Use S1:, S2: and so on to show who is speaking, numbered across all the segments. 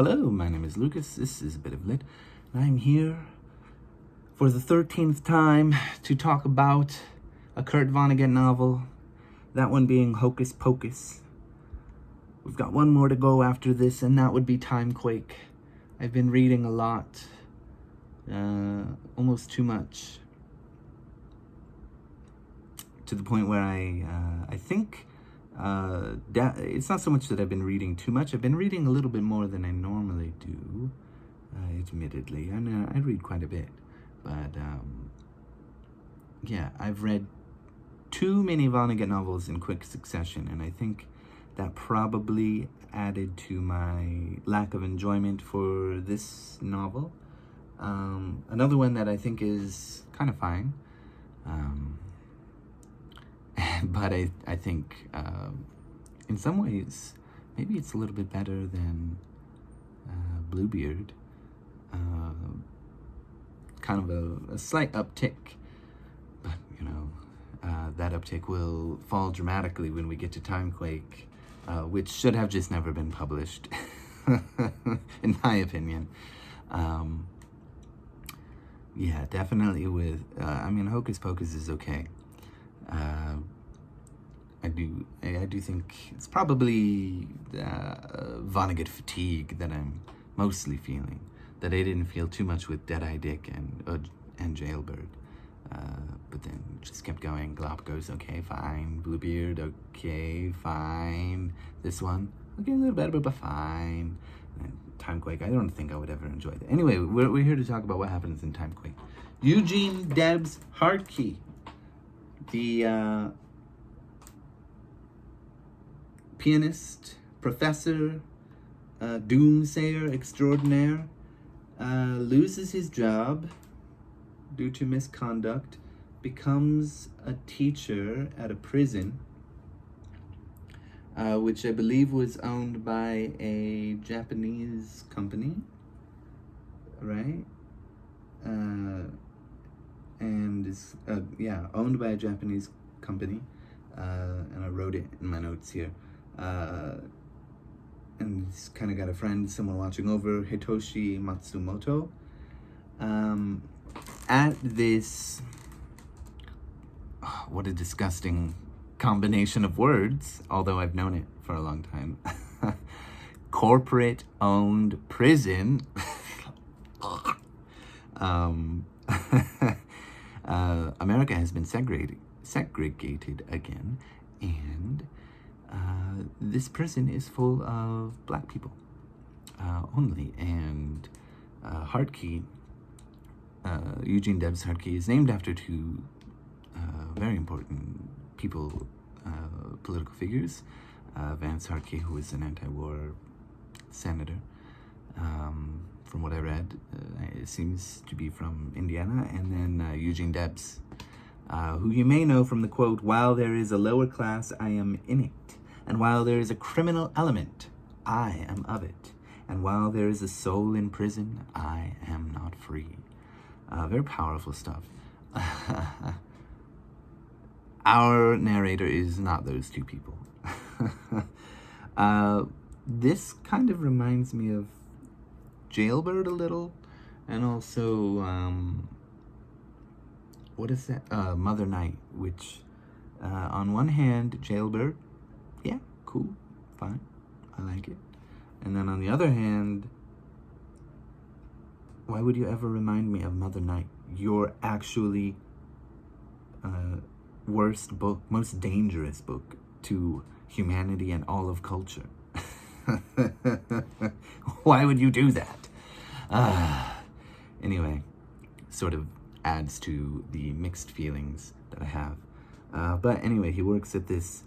S1: Hello, my name is Lucas. This is a bit of lit. And I'm here for the 13th time to talk about a Kurt Vonnegut novel. That one being Hocus Pocus. We've got one more to go after this, and that would be Timequake. I've been reading a lot, almost too much, to the point where I think it's not so much that I've been reading too much. I've been reading a little bit more than I normally do, admittedly. And I read quite a bit, but yeah, I've read too many Vonnegut novels in quick succession, and I think that probably added to my lack of enjoyment for this novel. Another one that I think is kind of fine, but I think in some ways maybe it's a little bit better than Bluebeard. Kind of a slight uptick, but that uptick will fall dramatically when we get to Timequake, which should have just never been published, in my opinion. Yeah, definitely with, Hocus Pocus is okay. I do think it's probably Vonnegut fatigue that I'm mostly feeling. That I didn't feel too much with Dead-Eye Dick and Jailbird. But then just kept going. Galapagos, okay, fine. Bluebeard, okay, fine. This one, okay, a little better, but fine. And Timequake, I don't think I would ever enjoy that. Anyway, we're here to talk about what happens in Timequake. Eugene Debs Hartke, the pianist, professor, doomsayer extraordinaire, loses his job due to misconduct, becomes a teacher at a prison, which I believe was owned by a Japanese company, right? And is, owned by a Japanese company, and I wrote it in my notes here. And he's kind of got a friend, someone watching over, Hitoshi Matsumoto. At this, what a disgusting combination of words, although I've known it for a long time. Corporate-owned prison. America has been segregated again, and this prison is full of black people only. And Hartke, Eugene Debs Hartke, is named after two very important people, political figures. Vance Hartke, who was an anti-war senator, from what I read, it seems to be from Indiana. And then Eugene Debs, who you may know from the quote, "While there is a lower class, I am in it. And while there is a criminal element, I am of it. And while there is a soul in prison, I am not free." Very powerful stuff. Our narrator is not those two people. This kind of reminds me of Jailbird a little, and also, what is that? Mother Night, which, on one hand, Jailbird, yeah, cool, fine, I like it. And then on the other hand, why would you ever remind me of Mother Night? Your actually worst book, most dangerous book to humanity and all of culture. Why would you do that? Anyway, sort of adds to the mixed feelings that I have. But anyway, he works at this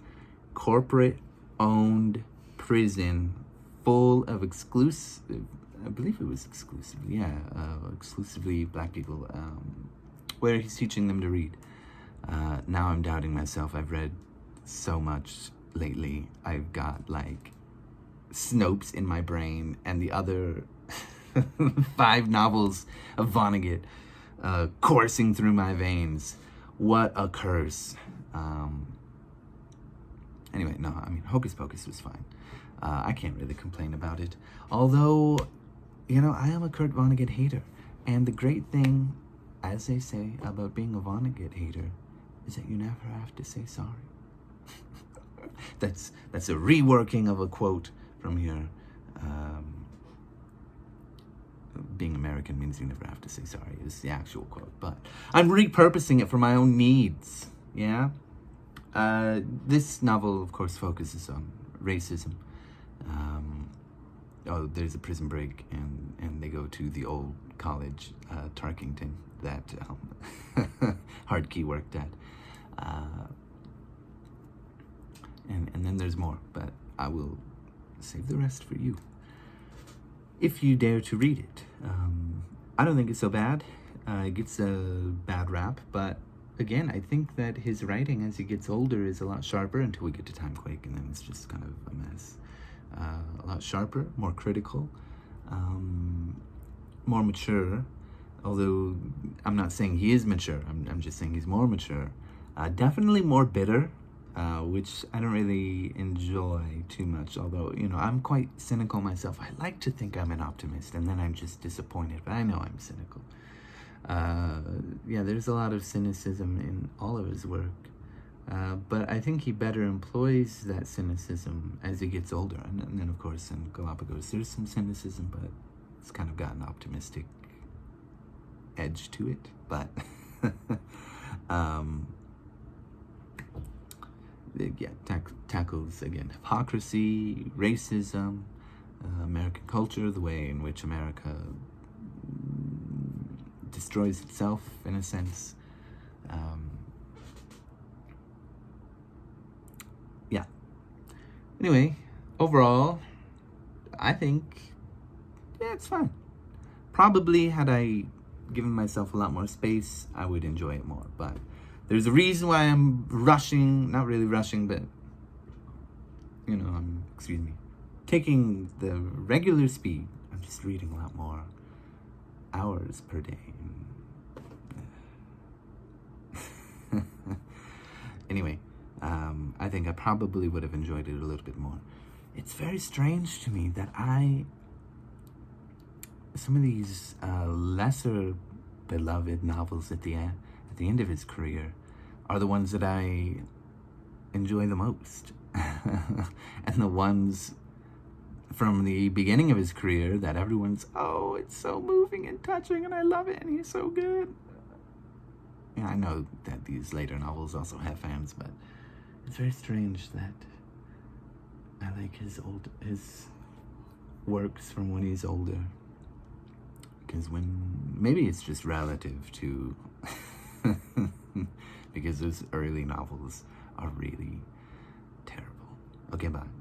S1: corporate-owned prison full of exclusive, I believe it was exclusively, exclusively black people, where he's teaching them to read. Now I'm doubting myself. I've read so much lately. I've got like Snopes in my brain and the other 5 novels of Vonnegut coursing through my veins. What a curse. Anyway, no, Hocus Pocus was fine. I can't really complain about it. Although, I am a Kurt Vonnegut hater. And the great thing, as they say, about being a Vonnegut hater is that you never have to say sorry. That's a reworking of a quote from here. Being American means you never have to say sorry is the actual quote, but I'm repurposing it for my own needs. Yeah. This novel, of course, focuses on racism. There's a prison break, and they go to the old college, Tarkington, that Hardkey worked at. And then there's more, but I will save the rest for you, if you dare to read it. I don't think it's so bad. It gets a bad rap, but again, I think that his writing as he gets older is a lot sharper until we get to Timequake, and then it's just kind of a mess. A lot sharper, more critical, more mature, although I'm not saying he is mature, I'm just saying he's more mature. Definitely more bitter, which I don't really enjoy too much, although, I'm quite cynical myself. I like to think I'm an optimist, and then I'm just disappointed, but I know I'm cynical. There's a lot of cynicism in all of his work, but I think he better employs that cynicism as he gets older. And then, of course, in Galapagos, there's some cynicism, but it's kind of got an optimistic edge to it. But tackles, again, hypocrisy, racism, American culture, the way in which America destroys itself, in a sense. Anyway, overall, I think, it's fine. Probably, had I given myself a lot more space, I would enjoy it more. But there's a reason why I'm rushing, not really rushing, but, I'm taking the regular speed. I'm just reading a lot more hours per day. Anyway, I think I probably would have enjoyed it a little bit more. It's very strange to me that some of these lesser beloved novels at the end of his career are the ones that I enjoy the most. And the ones from the beginning of his career that everyone's, it's so moving and touching and I love it and he's so good. Yeah, I know that these later novels also have fans, but it's very strange that I like his works from when he's older. Because maybe it's just relative to, because those early novels are really terrible. Okay, bye.